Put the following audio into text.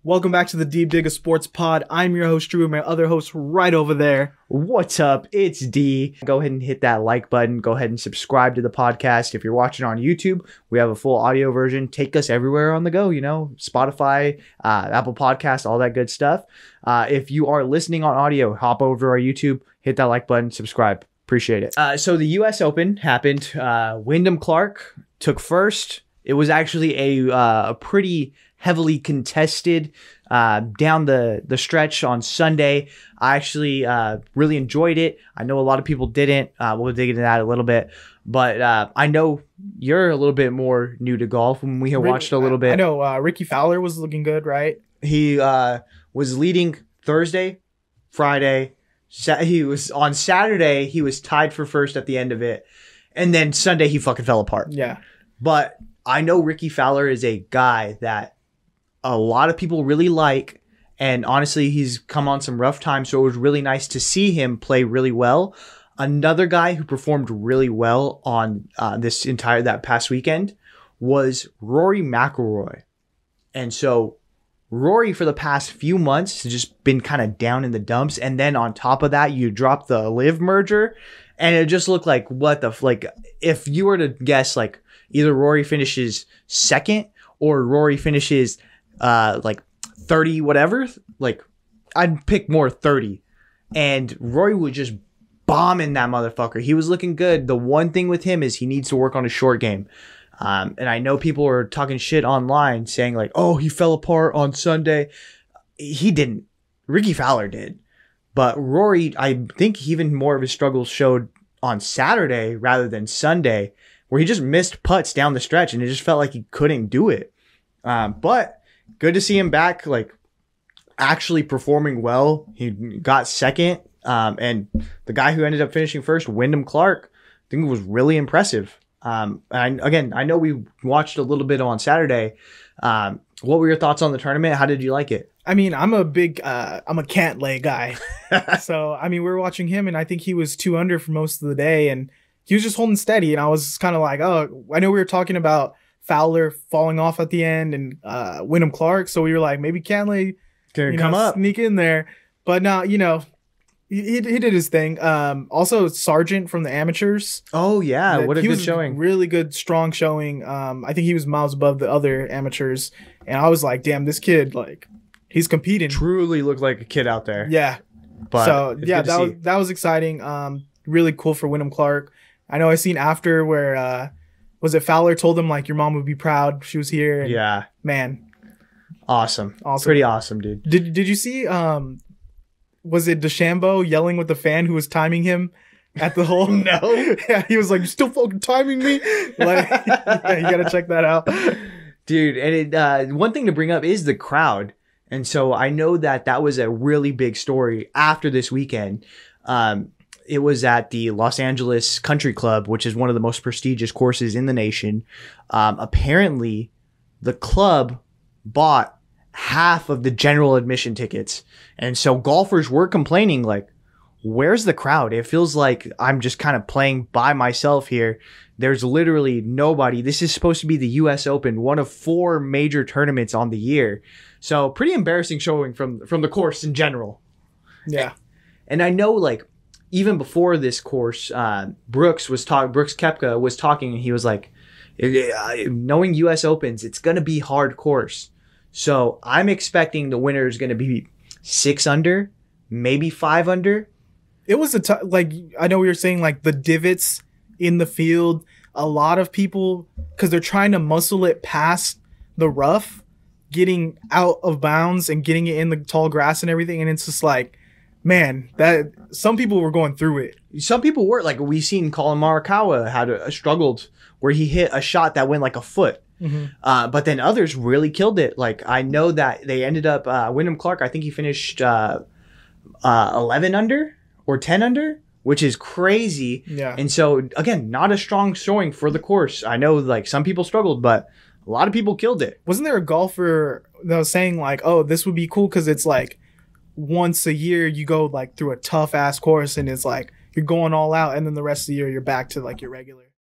Welcome back to the Deep Dig of Sports Pod. I'm your host, Drew, and my other host right over there. What's up? It's D. Go ahead and hit that like button. Go ahead and subscribe to the podcast. If you're watching on YouTube, we have a full audio version. Take us everywhere on the go, Spotify, Apple Podcasts, all that good stuff. If you are listening on audio, hop over to our YouTube, hit that like button, subscribe. Appreciate it. So the U.S. Open happened. Wyndham Clark took first. It was actually a pretty heavily contested down the stretch on Sunday. I actually really enjoyed it. I know a lot of people didn't. We'll dig into that a little bit. But I know you're a little bit more new to golf when we have watched a little bit. I know Rickie Fowler was looking good, right? He was leading Thursday, Friday. He was on Saturday. He was tied for first at the end of it. And then Sunday, he fucking fell apart. Yeah. But I know Rickie Fowler is a guy that a lot of people really like, and honestly, he's come on some rough times, so it was really nice to see him play really well. Another guy who performed really well on that past weekend was Rory McIlroy. And so Rory, for the past few months, has just been kind of down in the dumps, and then on top of that, you drop the Live merger, and it just looked like if you were to guess, either Rory finishes second or Rory finishes 30 whatever, I'd pick more 30. And Rory would just bomb in that motherfucker. He was looking good. The one thing with him is he needs to work on his short game. And I know people are talking shit online saying oh, he fell apart on Sunday. He didn't. Rickie Fowler did. But Rory, I think even more of his struggles showed on Saturday rather than Sunday, where he just missed putts down the stretch and it just felt like he couldn't do it. But good to see him back, actually performing well. He got second. And the guy who ended up finishing first, Wyndham Clark, I think was really impressive. And I know we watched a little bit on Saturday. What were your thoughts on the tournament? How did you like it? I mean, I'm a Cantlay guy. So, we were watching him, and I think he was 2 under for most of the day, and he was just holding steady. And I was kind of like, oh, I know we were talking about Fowler falling off at the end and Wyndham Clark, so we were like, maybe Cantlay can come up, sneak in there. But no, he did his thing. Also, Sargent from the amateurs. Oh yeah, what a good showing! Really good, strong showing. I think he was miles above the other amateurs, and I was like, damn, this kid, he's competing. Truly looked like a kid out there. Yeah. But so yeah, that was exciting. Really cool for Wyndham Clark. I know I seen after where was it Fowler told him your mom would be proud she was here. And, yeah, man, awesome, pretty awesome, dude. Did you see was it DeChambeau yelling with the fan who was timing him at the hole? No. Yeah, he was like, "You're still fucking timing me." Yeah, you gotta check that out, dude. And one thing to bring up is the crowd, and so I know that was a really big story after this weekend. It was at the Los Angeles Country Club, which is one of the most prestigious courses in the nation. Apparently, the club bought half of the general admission tickets. And so golfers were complaining, where's the crowd? It feels like I'm just kind of playing by myself here. There's literally nobody. This is supposed to be the U.S. Open, one of 4 major tournaments on the year. So pretty embarrassing showing from the course in general. Yeah. And I know, even before this course, Brooks Koepka was talking, and he was like, knowing U.S. Opens, it's going to be hard course. So I'm expecting the winner is going to be 6 under, maybe 5 under. It was I know we were saying the divots in the field, a lot of people, because they're trying to muscle it past the rough, getting out of bounds and getting it in the tall grass and everything. And it's just man, that some people were going through it. Some people were we seen Colin Morikawa had struggled where he hit a shot that went a foot. Mm-hmm. But then others really killed it. I know that they ended up Wyndham Clark. I think he finished 11 under or 10 under, which is crazy. Yeah. And so again, not a strong showing for the course. I know some people struggled, but a lot of people killed it. Wasn't there a golfer that was saying oh, this would be cool because it's once a year you go through a tough ass course and it's you're going all out, and then the rest of the year you're back to your regular.